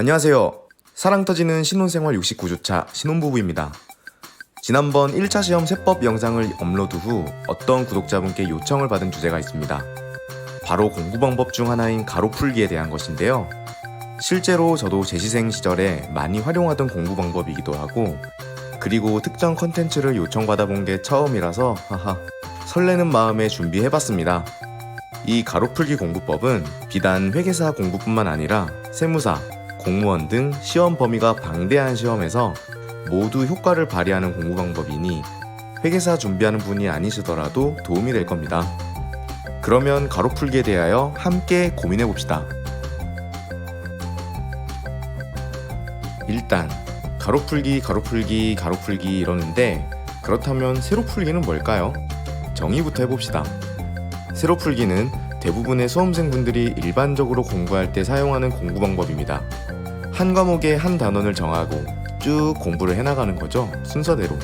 안녕하세요. 사랑 터지는 신혼생활 69주차 신혼부부입니다. 지난번 1차 시험 세법 영상을 업로드 후 어떤 구독자분께 요청을 받은 주제가 있습니다. 바로 공부 방법 중 하나인 가로 풀기에 대한 것인데요. 실제로 저도 재시생 시절에 많이 활용하던 공부 방법이기도 하고, 그리고 특정 컨텐츠를 요청받아 본 게 처음이라서 설레는 마음에 준비해봤습니다. 이 가로 풀기 공부법은 비단 회계사 공부뿐만 아니라 세무사, 공무원 등 시험 범위가 방대한 시험에서 모두 효과를 발휘하는 공부 방법이니 회계사 준비하는 분이 아니시더라도 도움이 될 겁니다. 그러면 가로 풀기에 대하여 함께 고민해 봅시다. 일단 가로 풀기 이러는데, 그렇다면 세로 풀기는 뭘까요? 정의부터 해봅시다. 세로 풀기는 대부분의 수험생분들이 일반적으로 공부할 때 사용하는 공부 방법입니다. 한 과목에 한 단원을 정하고 쭉 공부를 해나가는 거죠. 순서대로.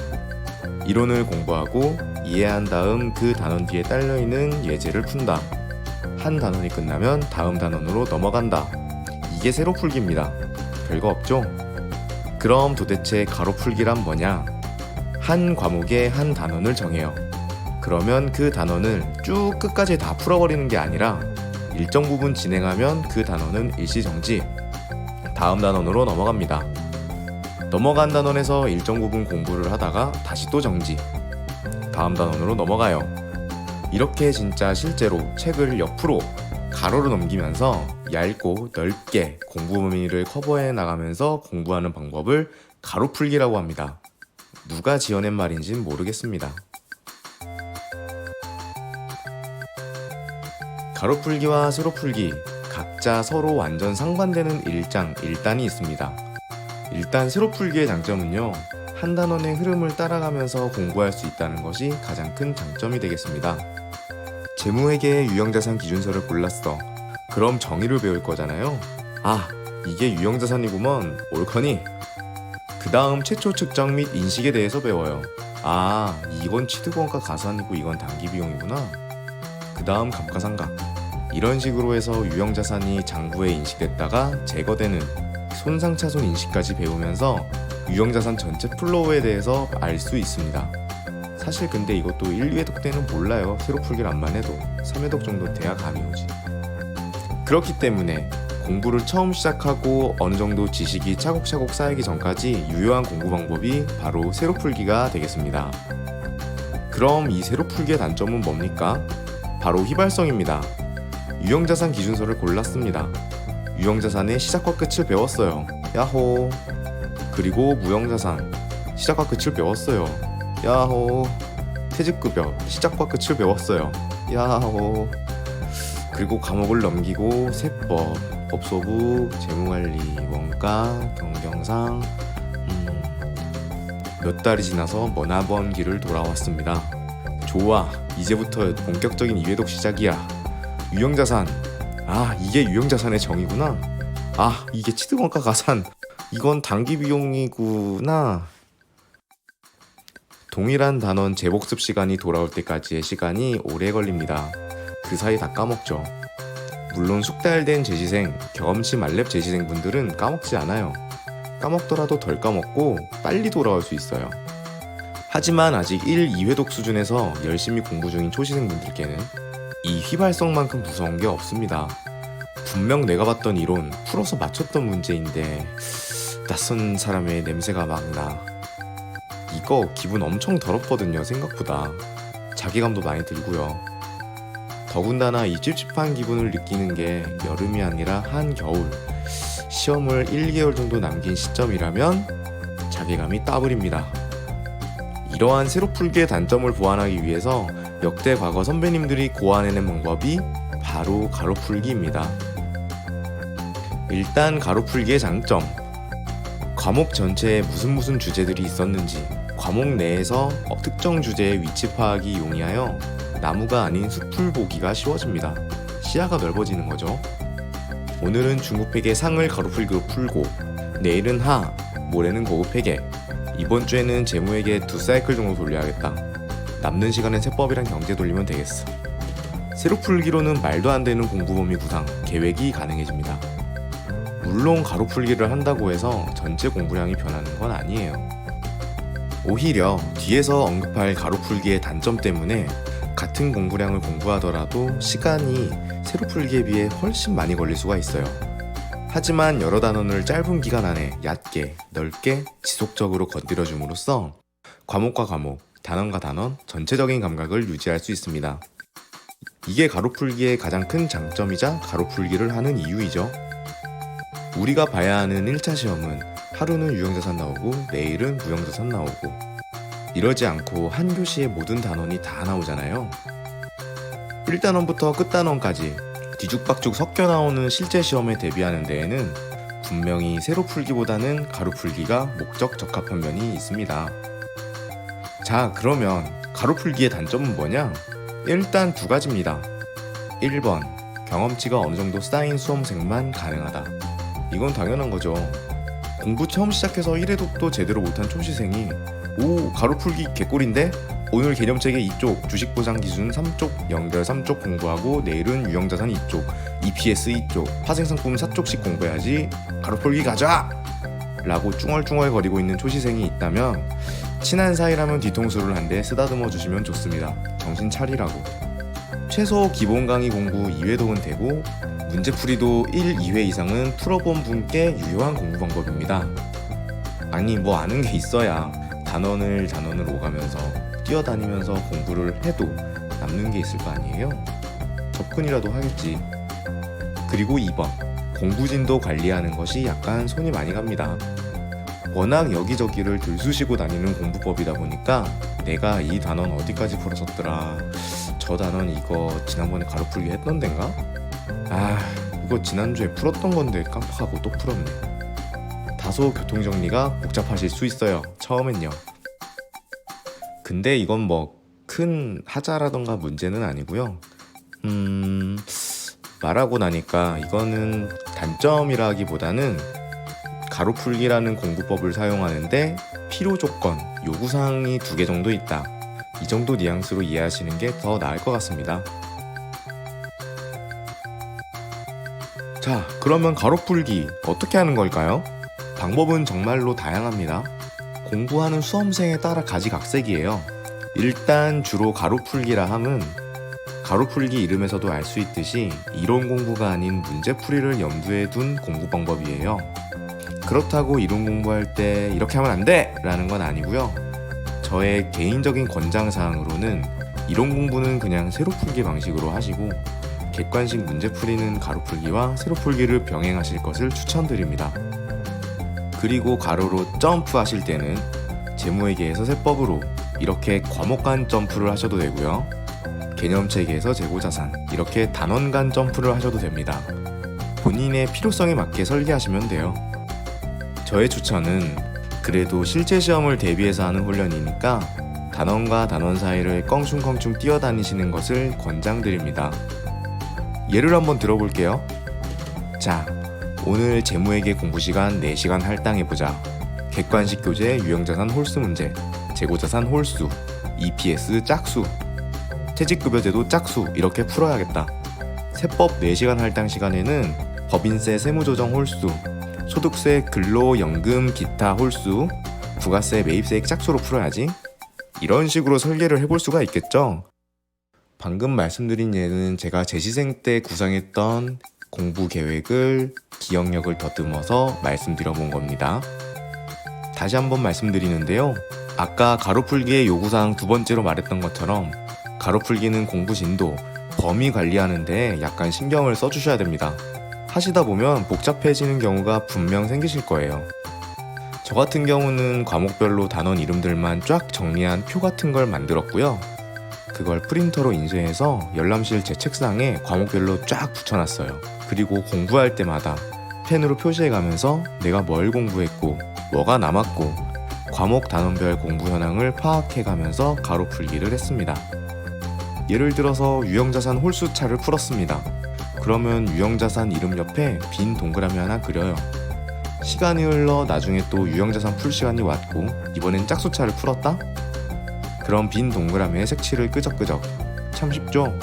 이론을 공부하고 이해한 다음 그 단원 뒤에 딸려있는 예제를 푼다. 한 단원이 끝나면 다음 단원으로 넘어간다. 이게 세로 풀기입니다. 별거 없죠? 그럼 도대체 가로 풀기란 뭐냐? 한 과목에 한 단원을 정해요. 그러면 그 단원을 쭉 끝까지 다 풀어버리는 게 아니라 일정 부분 진행하면 그 단원은 일시정지, 다음 단원으로 넘어갑니다. 넘어간 단원에서 일정 부분 공부를 하다가 다시 또 정지, 다음 단원으로 넘어가요. 이렇게 진짜 실제로 책을 옆으로 가로로 넘기면서 얇고 넓게 공부 범위를 커버해 나가면서 공부하는 방법을 가로 풀기라고 합니다. 누가 지어낸 말인지는 모르겠습니다. 가로 풀기와 세로 풀기, 각자 서로 완전 상반되는 일단이 있습니다. 일단 세로 풀기의 장점은요, 한 단원의 흐름을 따라가면서 공부할 수 있다는 것이 가장 큰 장점이 되겠습니다. 재무회계의 유형자산 기준서를 골랐어. 그럼 정의를 배울 거잖아요. 이게 유형자산이구먼. 옳거니? 그 다음 최초 측정 및 인식에 대해서 배워요. 이건 취득원가 가산이고 이건 단기비용이구나. 그 다음 감가상각. 이런 식으로 해서 유형자산이 장부에 인식됐다가 제거되는 손상차손 인식까지 배우면서 유형자산 전체 플로우에 대해서 알 수 있습니다. 사실 근데 이것도 1, 2회독 때는 몰라요. 세로 풀기를 안만 해도 3회독 정도 돼야 감이 오지. 그렇기 때문에 공부를 처음 시작하고 어느 정도 지식이 차곡차곡 쌓이기 전까지 유효한 공부 방법이 바로 세로 풀기가 되겠습니다. 그럼 이 세로 풀기의 단점은 뭡니까? 바로 휘발성입니다. 유형자산 기준서를 골랐습니다. 유형자산의 시작과 끝을 배웠어요. 야호. 그리고 무형자산 시작과 끝을 배웠어요. 야호. 퇴직급여 시작과 끝을 배웠어요. 야호. 그리고 과목을 넘기고 세법, 법소부, 재무관리, 원가, 경경상 몇 달이 지나서 머나먼 길을 돌아왔습니다. 좋아, 이제부터 본격적인 2회독 시작이야. 유형자산, 이게 유형자산의 정의구나. 이게 취득원가 가산, 이건 단기비용이구나. 동일한 단원 재복습 시간이 돌아올 때까지의 시간이 오래 걸립니다. 그 사이 다 까먹죠. 물론 숙달된 재시생, 경험치 만렙 재시생분들은 까먹지 않아요. 까먹더라도 덜 까먹고 빨리 돌아올 수 있어요. 하지만 아직 1, 2회독 수준에서 열심히 공부 중인 초시생분들께는 이 휘발성만큼 무서운 게 없습니다. 분명 내가 봤던 이론 풀어서 맞췄던 문제인데 낯선 사람의 냄새가 막 나. 이거 기분 엄청 더럽거든요. 생각보다 자괴감도 많이 들고요. 더군다나 이 찝찝한 기분을 느끼는 게 여름이 아니라 한겨울, 시험을 1개월 정도 남긴 시점이라면 자괴감이 따블입니다. 이러한 세로 풀기의 단점을 보완하기 위해서 역대 과거 선배님들이 고안해낸 방법이 바로 가로 풀기입니다. 일단 가로 풀기의 장점, 과목 전체에 무슨 주제들이 있었는지 과목 내에서 특정 주제의 위치 파악이 용이하여 나무가 아닌 숲을 보기가 쉬워집니다. 시야가 넓어지는 거죠. 오늘은 중급회계 상을 가로 풀기로 풀고, 내일은 하, 모레는 고급회계, 이번 주에는 재무회계 2사이클 정도 돌려야겠다. 남는 시간엔 세법이랑 경제 돌리면 되겠어. 세로 풀기로는 말도 안 되는 공부 범위 구상, 계획이 가능해집니다. 물론 가로풀기를 한다고 해서 전체 공부량이 변하는 건 아니에요. 오히려 뒤에서 언급할 가로풀기의 단점 때문에 같은 공부량을 공부하더라도 시간이 세로풀기에 비해 훨씬 많이 걸릴 수가 있어요. 하지만 여러 단원을 짧은 기간 안에 얕게, 넓게, 지속적으로 건드려줌으로써 과목과 과목, 단원과 단원, 전체적인 감각을 유지할 수 있습니다. 이게 가로풀기의 가장 큰 장점이자 가로풀기를 하는 이유이죠. 우리가 봐야 하는 1차 시험은 하루는 유형자산 나오고 내일은 무형자산 나오고, 이러지 않고 한 교시에 모든 단원이 다 나오잖아요. 1단원부터 끝단원까지 뒤죽박죽 섞여 나오는 실제 시험에 대비하는 데에는 분명히 세로풀기보다는 가로풀기가 목적 적합한 면이 있습니다. 자, 그러면 가로풀기의 단점은 뭐냐? 일단 두 가지입니다. 1번, 경험치가 어느 정도 쌓인 수험생만 가능하다. 이건 당연한 거죠. 공부 처음 시작해서 1회독도 제대로 못한 초시생이 오, 가로풀기 개꿀인데? 오늘 개념체계 2쪽, 주식보상 기준 3쪽, 연결 3쪽 공부하고 내일은 유형자산 2쪽, EPS 2쪽, 파생상품 4쪽씩 공부해야지 가로풀기 가자! 라고 쭝얼쭝얼 거리고 있는 초시생이 있다면 친한 사이라면 뒤통수를 한 대 쓰다듬어 주시면 좋습니다. 정신 차리라고. 최소 기본 강의 공부 2회독은 되고 문제풀이도 1, 2회 이상은 풀어본 분께 유효한 공부 방법입니다. 아니 뭐 아는 게 있어야 단원을 오가면서 뛰어다니면서 공부를 해도 남는 게 있을 거 아니에요? 접근이라도 하겠지. 그리고 2번, 공부진도 관리하는 것이 약간 손이 많이 갑니다. 워낙 여기저기를 들쑤시고 다니는 공부법이다 보니까 내가 이 단원 어디까지 풀었었더라, 저 단원 이거 지난번에 가로풀기 했던 덴가? 아, 이거 지난주에 풀었던 건데 깜빡하고 또 풀었네. 다소 교통정리가 복잡하실 수 있어요, 처음엔요. 근데 이건 뭐 큰 하자라던가 문제는 아니고요. 말하고 나니까 이거는 단점이라기보다는 가로풀기라는 공부법을 사용하는데 필요조건, 요구사항이 2개 정도 있다. 이 정도 뉘앙스로 이해하시는 게 더 나을 것 같습니다. 자, 그러면 가로풀기 어떻게 하는 걸까요? 방법은 정말로 다양합니다. 공부하는 수험생에 따라 가지각색이에요. 일단 주로 가로풀기라 함은 가로풀기 이름에서도 알 수 있듯이 이론 공부가 아닌 문제풀이를 염두에 둔 공부 방법이에요. 그렇다고 이론 공부할 때 이렇게 하면 안 돼! 라는 건 아니고요. 저의 개인적인 권장사항으로는 이론 공부는 그냥 세로풀기 방식으로 하시고 객관식 문제풀이는 가로풀기와 세로풀기를 병행하실 것을 추천드립니다. 그리고 가로로 점프 하실 때는 재무회계에서 세법으로 이렇게 과목 간 점프를 하셔도 되고요. 개념체계에서 재고자산, 이렇게 단원 간 점프를 하셔도 됩니다. 본인의 필요성에 맞게 설계하시면 돼요. 저의 추천은 그래도 실제 시험을 대비해서 하는 훈련이니까 단원과 단원 사이를 껑충껑충 뛰어다니시는 것을 권장드립니다. 예를 한번 들어볼게요. 자, 오늘 재무회계 공부시간 4시간 할당해보자. 객관식 교재 유형자산 홀수 문제, 재고자산 홀수, EPS 짝수, 퇴직급여제도 짝수, 이렇게 풀어야겠다. 세법 4시간 할당 시간에는 법인세 세무조정 홀수, 소득세 근로연금 기타 홀수, 부가세 매입세액 짝수로 풀어야지. 이런 식으로 설계를 해볼 수가 있겠죠. 방금 말씀드린 예는 제가 재시생 때 구상했던 공부 계획을 기억력을 더듬어서 말씀드려본 겁니다. 다시 한번 말씀드리는데요. 아까 가로풀기의 요구사항 2번째로 말했던 것처럼 가로풀기는 공부 진도, 범위 관리하는데 약간 신경을 써주셔야 됩니다. 하시다 보면 복잡해지는 경우가 분명 생기실 거예요. 저 같은 경우는 과목별로 단원 이름들만 쫙 정리한 표 같은 걸 만들었고요. 그걸 프린터로 인쇄해서 열람실 제 책상에 과목별로 쫙 붙여놨어요. 그리고 공부할 때마다 펜으로 표시해가면서 내가 뭘 공부했고 뭐가 남았고 과목 단원별 공부 현황을 파악해가면서 가로풀기를 했습니다. 예를 들어서 유형자산 홀수차를 풀었습니다. 그러면 유형자산 이름 옆에 빈 동그라미 하나 그려요. 시간이 흘러 나중에 또 유형자산 풀 시간이 왔고 이번엔 짝수차를 풀었다? 그럼 빈 동그라미에 색칠을 끄적끄적. 참 쉽죠?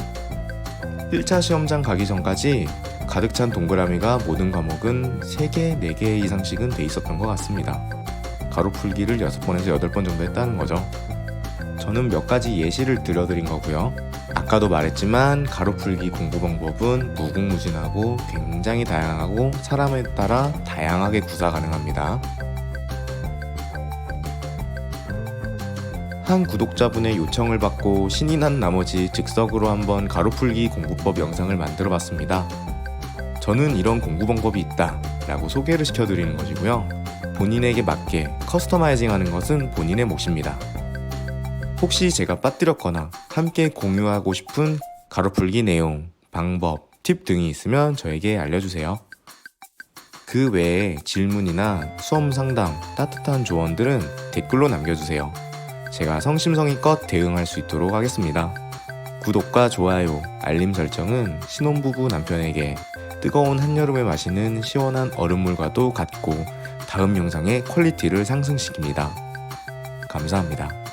1차 시험장 가기 전까지 가득 찬 동그라미가 모든 과목은 3개, 4개 이상씩은 돼 있었던 것 같습니다. 가로풀기를 6번에서 8번 정도 했다는 거죠. 저는 몇 가지 예시를 들려드린 거고요. 아까도 말했지만 가로풀기 공부 방법은 무궁무진하고 굉장히 다양하고 사람에 따라 다양하게 구사 가능합니다. 한 구독자분의 요청을 받고 신이 난 나머지 즉석으로 한번 가로풀기 공부법 영상을 만들어 봤습니다. 저는 이런 공부 방법이 있다 라고 소개를 시켜드리는 것이고요. 본인에게 맞게 커스터마이징 하는 것은 본인의 몫입니다. 혹시 제가 빠뜨렸거나 함께 공유하고 싶은 가로풀기 내용, 방법, 팁 등이 있으면 저에게 알려주세요. 그 외에 질문이나 수험 상담, 따뜻한 조언들은 댓글로 남겨주세요. 제가 성심성의껏 대응할 수 있도록 하겠습니다. 구독과 좋아요, 알림 설정은 신혼부부 남편에게 뜨거운 한여름에 마시는 시원한 얼음물과도 같고 다음 영상의 퀄리티를 상승시킵니다. 감사합니다.